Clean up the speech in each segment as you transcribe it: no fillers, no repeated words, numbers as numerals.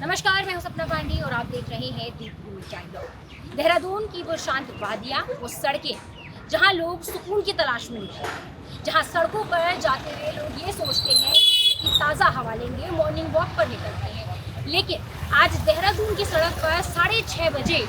नमस्कार, मैं हूं सपना पांडे और आप देख रहे हैं दीप न्यूज़ चैनल। देहरादून की वो शांत वादियाँ, वो सड़कें जहां लोग सुकून की तलाश में होते हैं, जहां सड़कों पर जाते हुए लोग ये सोचते हैं कि ताज़ा हवा लेंगे, मॉर्निंग वॉक पर निकलते हैं। लेकिन आज देहरादून की सड़क पर 6:30 बजे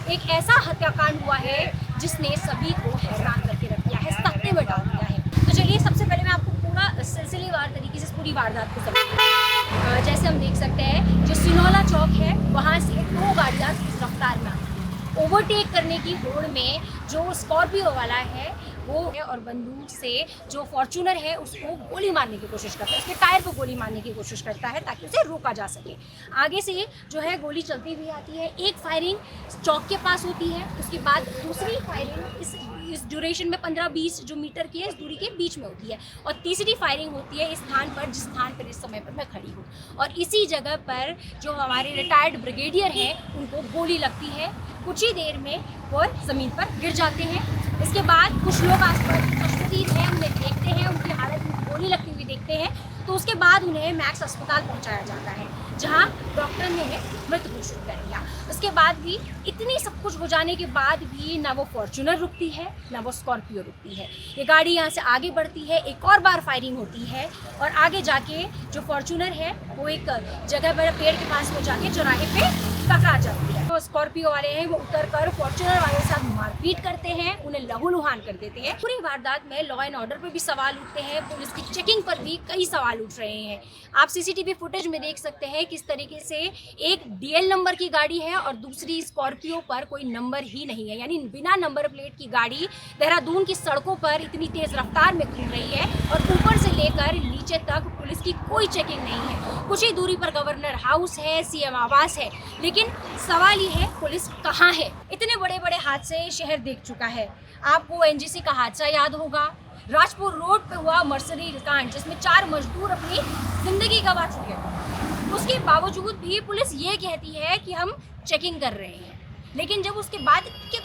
एक ऐसा हत्याकांड हुआ है जिसने सभी को हैरान करके रख दिया है, सख्ते में डाल दिया है। तो चलिए, सबसे पहले मैं आपको पूरा सिलसिलेवार तरीके से पूरी वारदात को समझाऊंगी। जैसे हम देख सकते हैं, जो सिनौला चौक है वहाँ से दो गाड़ियाँ तेज रफ्तार में आती हैं। ओवरटेक करने की होड़ में जो स्कॉर्पियो वाला है वो और बंदूक से जो फॉर्च्यूनर है उसको गोली मारने की कोशिश करता है, उसके टायर को गोली मारने की कोशिश करता है ताकि उसे रोका जा सके। आगे से जो है गोली चलती हुई आती है, एक फायरिंग चौक के पास होती है, उसके बाद दूसरी फायरिंग इस ड्यूरेशन में 15-20 जो मीटर की है इस दूरी के बीच में होती है, और तीसरी फायरिंग होती है इस स्थान पर जिस स्थान पर इस समय पर मैं खड़ी हूँ। और इसी जगह पर जो हमारे रिटायर्ड ब्रिगेडियर हैं उनको गोली लगती है, कुछ ही देर में वो ज़मीन पर गिर जाते हैं। इसके बाद कुछ लोग आसपास तशदीद हैं, उन्हें देखते हैं, उनकी हालत में गोली लगती हुई देखते हैं, तो उसके बाद उन्हें मैक्स अस्पताल पहुंचाया जाता है जहां डॉक्टर ने उन्हें मृत घोषित कर दिया। उसके बाद भी इतनी सब कुछ हो जाने के बाद भी ना वो फॉर्च्यूनर रुकती है ना वो स्कॉर्पियो रुकती है। ये गाड़ी यहाँ से आगे बढ़ती है, एक और बार फायरिंग होती है और आगे जाके जो फॉर्च्यूनर है वो एक जगह पर पेड़ के पास में जाके चौराहे पे टकरा जाती है। तो स्कॉर्पियो वाले हैं वो उतर कर फॉर्च्यूनर वाले के साथ मारपीट करते हैं, उन्हें लहूलुहान कर देते हैं। पूरी वारदात में लॉ एंड ऑर्डर पर भी सवाल उठते हैं, पुलिस की चेकिंग पर भी कई सवाल उठ रहे हैं। आप सीसीटीवी फुटेज में देख सकते हैं किस तरीके से एक डीएल नंबर की गाड़ी है और दूसरी स्कॉर्पियो पर कोई नंबर ही नहीं है, यानी बिना नंबर प्लेट की गाड़ी देहरादून की सड़कों पर इतनी तेज रफ्तार में घूम रही है और ऊपर से लेकर नीचे तक पुलिस की कोई चेकिंग नहीं है। कुछ ही दूरी पर गवर्नर हाउस है, सीएम आवास है, लेकिन सवाल ये है पुलिस कहाँ है। इतने बड़े बड़े हादसे शहर देख चुका है। आपको एनजीसी का हादसा याद होगा, राजपुर रोड पे हुआ मर्सरी कांड जिसमें 4 मजदूर अपनी जिंदगी गंवा चुके हैं। उसके बावजूद भी पुलिस ये कहती है कि हम चेकिंग कर रहे हैं, लेकिन जब उसके बाद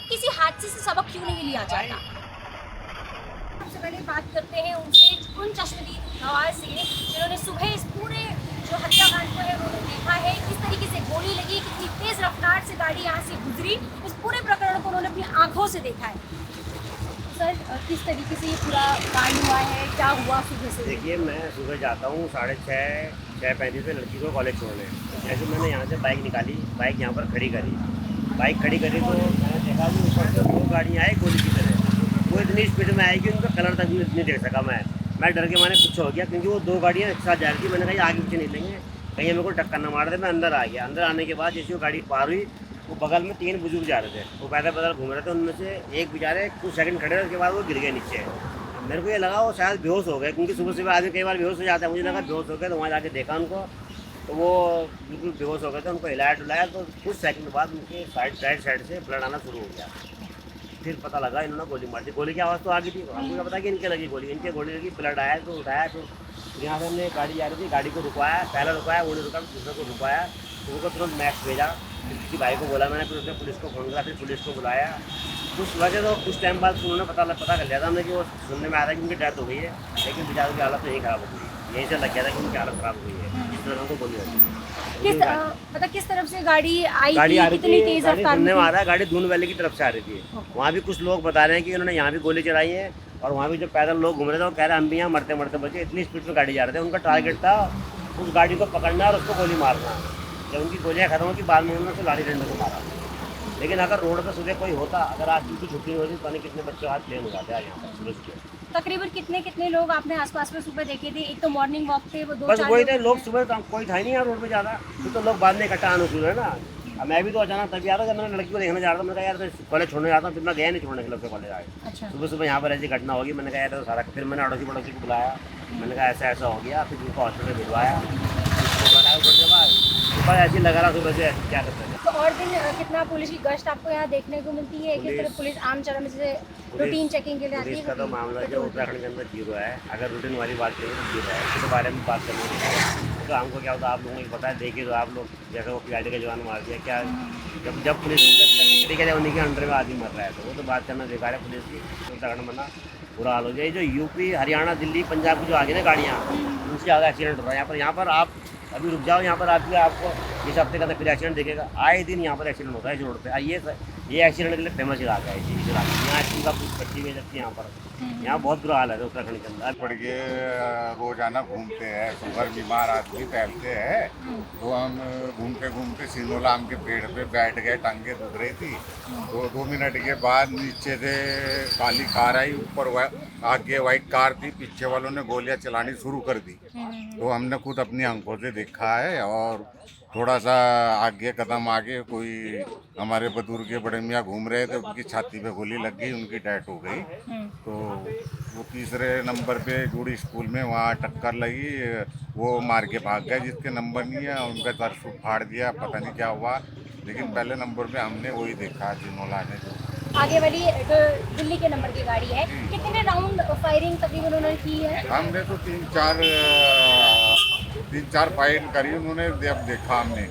किसी हादसे से सबक क्यों नहीं लिया जाता। सबसे पहले बात करते हैं उन चश्मदीद नवाज से जिन्होंने सुबह इस पूरे जो हत्याकांड को है उन्होंने देखा है, किस तरीके से गोली लगी, कितनी तेज रफ्तार से गाड़ी यहाँ से गुजरी, इस पूरे प्रकरण को उन्होंने अपनी आंखों से देखा है। सर, किस तरीके से ये पूरा कांड हुआ है, क्या हुआ सुबह से? देखिए, मैं सुबह जाता हूँ 6:35 पे लड़की को कॉलेज छोड़ने। ऐसे मैंने यहाँ से बाइक निकाली, बाइक यहाँ पर खड़ी करी तो मैंने देखा कि ऊपर से 2 गाड़ियाँ आई गोली की तरह। वो इतनी स्पीड में आई कि उनका कलर तक नहीं देख सका मैं डर के मारे पीछे हो गया, क्योंकि वो 2 गाड़ियाँ एक साथ जा रही थी। मैंने कहा आगे पीछे नहीं लेंगे, कहीं मेरे को टक्कर न मार दे। मैं अंदर आ गया। अंदर आने के बाद जैसे वो गाड़ी पार हुई, वो बगल में 3 बुजुर्ग जा रहे थे, वो पैदल घूम रहे थे। उनमें से एक बेचारे कुछ सेकंड खड़े रहे, उसके बाद वो गिर गए नीचे। मेरे को ये लगा वो शायद बेहोश हो गए, क्योंकि सुबह आदमी कई बार बेहोश हो जाता है। मुझे लगा बेहोश हो गए, तो वहाँ जाके देखा उनको, तो वो बिल्कुल बेहोश हो गए थे। उनको हिलाया डुलाया तो कुछ सेकंड बाद उनके राइट साइड से ब्लड आना शुरू हो गया। फिर पता लगा इन्होंने गोली मार दी। गोली की आवाज़ तो आ गई थी, हमको क्या पता कि इनके लगी गोली। इनके गोली लगी, ब्लड आया तो उठाया। तो यहाँ से हमने गाड़ी जा रही थी, गाड़ी को रुकवाया, पहले रुकवाया, वो नहीं रुका, दूसरे को रुकवाया, उनको तुरंत मैक्स भेजा। फिर किसी भाई को बोला मैंने, फिर उसने पुलिस को फ़ोन करा, फिर पुलिस को बुलाया। कुछ वजह तो कुछ टाइम बाद उन्होंने पता कर लिया था हमने कि वो सुनने में आया था कि उनकी डेथ हो गई है, लेकिन बेचारों की हालत नहीं ख़राब हो गई। यहीं से लग गया था कि उनकी हालत ख़राब हो गई है, जिस तरह उनको गोली लगी। किस तरफ से गाड़ी आई गाड़ी थी, आ रही कितनी थी, तेज गाड़ी रफ्तार सुनने में में आ रहा है गाड़ी दून वैली की तरफ से आ रही थी। वहाँ भी कुछ लोग बता रहे हैं कि उन्होंने यहाँ भी गोली चलाई है, और वहाँ भी जो पैदल लोग घूम रहे थे वो कह रहे हैं हम भी यहाँ मरते मरते बचे। इतनी स्पीड में गाड़ी जा रहे थे, उनका टारगेट था उस गाड़ी को पकड़ना और उसको गोली मारना। जब उनकी गोलियाँ खत्म होगी, बाद में उन्होंने लाठी डंडे को मारा। लेकिन अगर रोड पर सुबह कोई होता, अगर आज की छुट्टी होती, तो कितने बच्चे आज प्लेन हो जाते हैं यहाँ पर सुबह सुबह। तकरीबन कितने लोग आपने आसपास में सुबह देखे थे? एक तो मॉर्निंग वॉक थे, वो 2-4 बस वही थे लोग। सुबह तो कोई था ही नहीं यहाँ रोड पे ज़्यादा, फिर तो लोग बाद में इकट्ठा आना शुरू है ना। अब मैं भी तो अचानक तभी आ रहा था, जब मैंने लड़की को देखने जा रहा था। मैंने कहा यार कॉलेज छोड़ने जाता हूँ, फिर मैं गया नहीं छोड़ने के लिए कॉलेज आए। अच्छा। सुबह यहाँ पर ऐसी घटना होगी, मैंने कहा यार तो सारा। फिर मैंने अड़ोसी पड़ोसी को बुलाया, मैंने कहा ऐसा हो गया। फिर उनको हॉस्पिटल भिजवाया, उसके बाद ऐसे लगा रहा सुबह से क्या करते हैं। तो और दिन कितना पुलिस की गश्त आपको यहाँ देखने को मिलती है? किस तरह पुलिस आम चरण से रूटीन चेकिंग के लिए आती है? पुलिस का तो मामला जो उत्तराखंड के अंदर 0 है। अगर रूटीन वाली बात करें तो 0 है, उसके बारे में बात करनी है। तो हमको क्या होता है, आप लोगों को पता है। देखिए तो आप लोग जैसे वो पीआईडी का जवान मार दिया क्या, जब पुलिस तरीके जब उन्हीं के अंडर में आदमी मर रहा है, तो वो तो बात करना बेकार है पुलिस की। उत्तराखंड में ना बुरा हाल हो जाए। जो यूपी, हरियाणा, दिल्ली, पंजाब की जो आगे ना गाड़ियाँ, उनसे ज़्यादा एक्सीडेंट हो रहा है यहाँ पर। आप अभी रुक जाओ, यहाँ पर आपको इस हफ्ते का तो फिर एक्सीडेंट देखेगा, आए दिन यहाँ पर एक्सीडेंट होता है इस रोड पे। ये एक्सीडेंट के लिए फेमस इलाका है जी, यहाँ चीज़ का कुछ पट्टी में जाती है यहाँ पर। यहाँ बहुत बुरा हाल है उत्तराखंड के अंदर। पड़ के रोजाना घूमते हैं, शुगर बीमार आदमी टहलते हैं, तो हम घूमते घूमते सिनोलाम के पेड़ पे बैठ गए, टांगे दुख रही थी। तो 2 मिनट के बाद नीचे से काली कार आई, ऊपर आगे वाइट कार थी, पीछे वालों ने गोलियां चलानी शुरू कर दी। तो हमने खुद अपनी आंखों से देखा है। और थोड़ा सा आगे कदम आगे कोई हमारे बुजुर्ग बड़े मियाँ घूम रहे थे, उनकी छाती पे गोली लग गई, उनकी डेथ हो गई। तो वो तीसरे नंबर पे जूड़ी स्कूल में वहाँ टक्कर लगी, वो मार के भाग गए, जिसके नंबर नहीं है उनका सर फाड़ दिया, पता नहीं क्या हुआ। लेकिन पहले नंबर पे हमने वही देखा जिनोला ने। जो आगे वाली जो दिल्ली के नंबर की गाड़ी है, कितने राउंड फायरिंग तकरीबन उन्होंने की है? हमने तो 3-4 फाइल करी उन्होंने, जब देखा हमने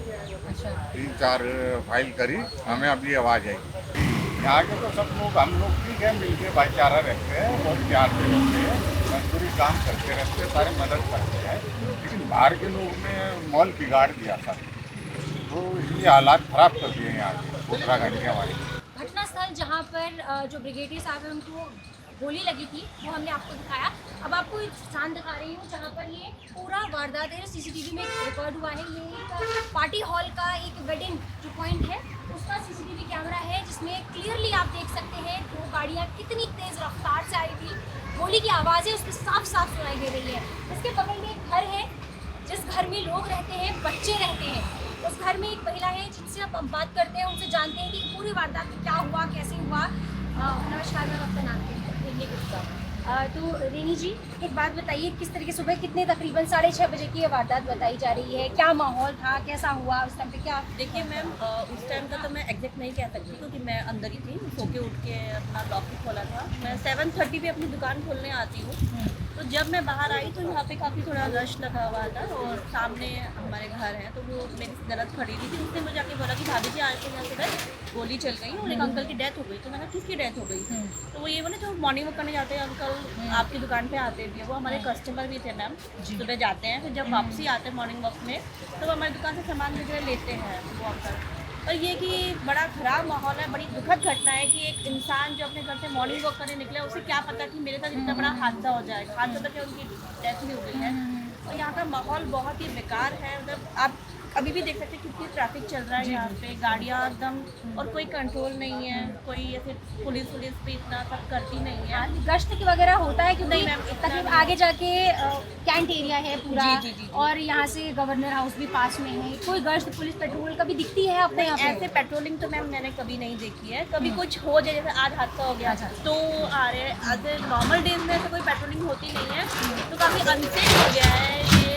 3-4 फाइल करी, हमें अभी आवाज़ आई। यहाँ के तो सब लोग, हम लोग ठीक है, मिलके भाईचारा रहते हैं, बहुत प्यार से रहते हैं, मजदूरी काम करते रहते हैं, सारे मदद करते हैं। लेकिन बाहर के लोग ने माहौल बिगाड़ दिया था, तो ये हालात खराब कर दिए यहाँ के उत्तराखंड के हमारे। घटनास्थल जहाँ पर जो ब्रिगेडियर साहब है उनको गोली लगी थी वो हमने आपको दिखाया। अब आपको एक स्थान दिखा रही हूँ जहाँ पर ये पूरा वारदात है, सीसीटीवी में रिकॉर्ड हुआ है। ये एक पार्टी हॉल का एक वेडिंग जो पॉइंट है उसका सीसीटीवी कैमरा है, जिसमें क्लियरली आप देख सकते हैं वो गाड़ियाँ कितनी तेज़ रफ्तार से आई थी, गोली की आवाज़ें उसमें साफ साफ सुनाई दे रही है। इसके बगल में एक घर है, जिस घर में लोग रहते हैं, बच्चे रहते हैं। उस घर में एक महिला है जिनसे आप बात करते हैं, उनसे जानते हैं कि पूरी वारदात में क्या हुआ, कैसे हुआ। नमस्कार मैम, आपका नाम क्या है? तो रेनी जी, एक बात बताइए, किस तरीके सुबह कितने तकरीबन 6:30 बजे की ये वारदात बताई जा रही है, क्या माहौल था, कैसा हुआ उस टाइम पे? क्या देखिए मैम, उस टाइम का तो मैं एग्जैक्ट नहीं कह सकती क्योंकि मैं अंदर ही थी, सो के उठ के अपना लॉक भी खोला था। मैं 7:30 पे अपनी दुकान खोलने आती हूँ, तो जब मैं बाहर आई तो यहाँ पे काफ़ी थोड़ा रश लगा हुआ था और सामने हमारे घर हैं, तो वो मेरी गलत खड़ी हुई थी। उसने मुझे आके बोला कि भाभी जी आज के यहाँ से गोली चल गई और एक अंकल की डेथ हो गई। तो मैंने किसकी डेथ हो गई? तो वो ये बोले जो मॉर्निंग वॉक करने जाते हैं अंकल, आपकी दुकान पे आते भी है, वो हमारे कस्टमर भी थे मैम, सुबह जाते हैं, फिर जब वापसी आते हैं मॉर्निंग वॉक में तो वो हमारी दुकान से सामान वगैरह लेते हैं वो अंकल। और ये कि बड़ा ख़राब माहौल है, बड़ी दुखद घटना है कि एक इंसान जो अपने घर से मॉर्निंग वॉक करने निकला, उसे क्या पता कि मेरे साथ इतना बड़ा हादसा हो जाएगा। हादसा तक उनकी डेथ भी हो गई है। और यहाँ का माहौल बहुत ही बेकार है। मतलब आप अभी भी देख सकते हैं कितनी ट्रैफिक चल रहा है यहाँ पे, गाड़ियाँ एकदम, और कोई कंट्रोल नहीं है, कोई ऐसे पुलिस भी इतना सब करती नहीं है। गश्त की वगैरह होता है कि नहीं मैम, तकरीबन आगे जाके कैंट एरिया है पूरा, जी। और यहाँ से गवर्नर हाउस भी पास में है, कोई गश्त पुलिस पेट्रोल कभी दिखती है अपने यहाँ पे? ऐसे पेट्रोलिंग तो मैम मैंने कभी नहीं देखी है। कभी कुछ हो जाए, जैसे आज हादसा हो गया तो आ रहे हैं, ऐसे नॉर्मल डेज में तो कोई पेट्रोलिंग होती नहीं है, तो काफ़ी अनसेफ हो गया है ये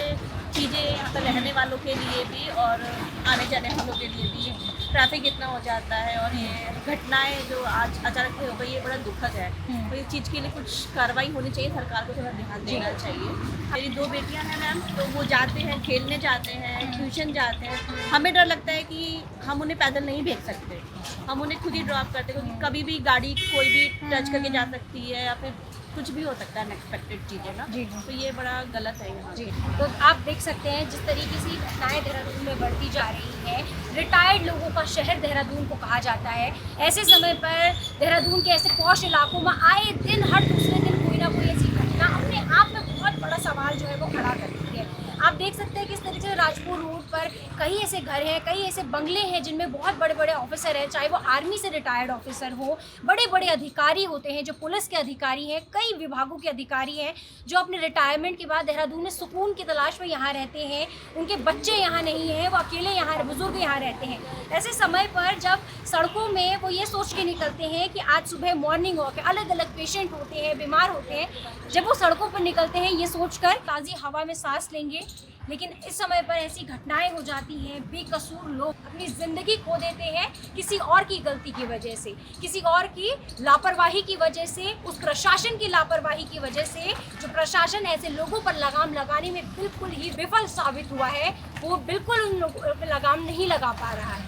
चीज़ें यहाँ पर रहने वालों के लिए भी और आने जाने वालों के लिए भी। ट्रैफिक इतना हो जाता है और ये घटनाएं जो आज अचानक से हो गई, ये बड़ा दुखद है। तो इस चीज़ के लिए कुछ कार्रवाई होनी चाहिए, सरकार को थोड़ा ध्यान देना चाहिए। मेरी 2 बेटियां हैं मैम, तो वो जाते हैं, खेलने जाते हैं, ट्यूशन जाते हैं। हमें डर लगता है कि हम उन्हें पैदल नहीं भेज सकते, हम उन्हें खुद ही ड्रॉप करते हैं, क्योंकि कभी भी गाड़ी कोई भी टच करके जा सकती है या फिर कुछ भी हो सकता है, अनएक्सपेक्टेड चीज़ें ना। जी। तो ये बड़ा गलत है यहाँ। जी, तो आप देख सकते हैं जिस तरीके से घटनाएं देहरादून में बढ़ती जा रही है। रिटायर्ड लोगों का शहर देहरादून को कहा जाता है। ऐसे समय पर देहरादून के ऐसे पॉश इलाकों में आए दिन, हर दूसरे दिन कोई ना कोई ऐसी घटना अपने आप में बहुत बड़ा सवाल जो है वो खड़ा करती है। आप देख सकते हैं किस तरीके से राजपुर रोड पर कई ऐसे घर हैं, कई ऐसे बंगले हैं जिनमें बहुत बड़े बड़े ऑफिसर हैं, चाहे वो आर्मी से रिटायर्ड ऑफिसर हो, बड़े बड़े अधिकारी होते हैं जो पुलिस के अधिकारी हैं, कई विभागों के अधिकारी हैं जो अपने रिटायरमेंट के बाद देहरादून में सुकून की तलाश में यहाँ रहते हैं। उनके बच्चे यहाँ नहीं हैं, वो अकेले यहाँ, बुजुर्ग यहाँ रहते हैं। ऐसे समय पर जब सड़कों में वो ये सोच के निकलते हैं कि आज सुबह मॉर्निंग वॉक है, अलग अलग पेशेंट होते हैं, बीमार होते हैं, जब वो सड़कों पर निकलते हैं ये सोचकर ताज़ी हवा में सांस लेंगे, लेकिन इस समय पर ऐसी घटनाएं हो जाती हैं। बेकसूर लोग अपनी ज़िंदगी खो देते हैं किसी और की गलती की वजह से, किसी और की लापरवाही की वजह से, उस प्रशासन की लापरवाही की वजह से। जो प्रशासन ऐसे लोगों पर लगाम लगाने में बिल्कुल ही विफल साबित हुआ है, वो बिल्कुल उन लोगों पर लगाम नहीं लगा पा रहा है।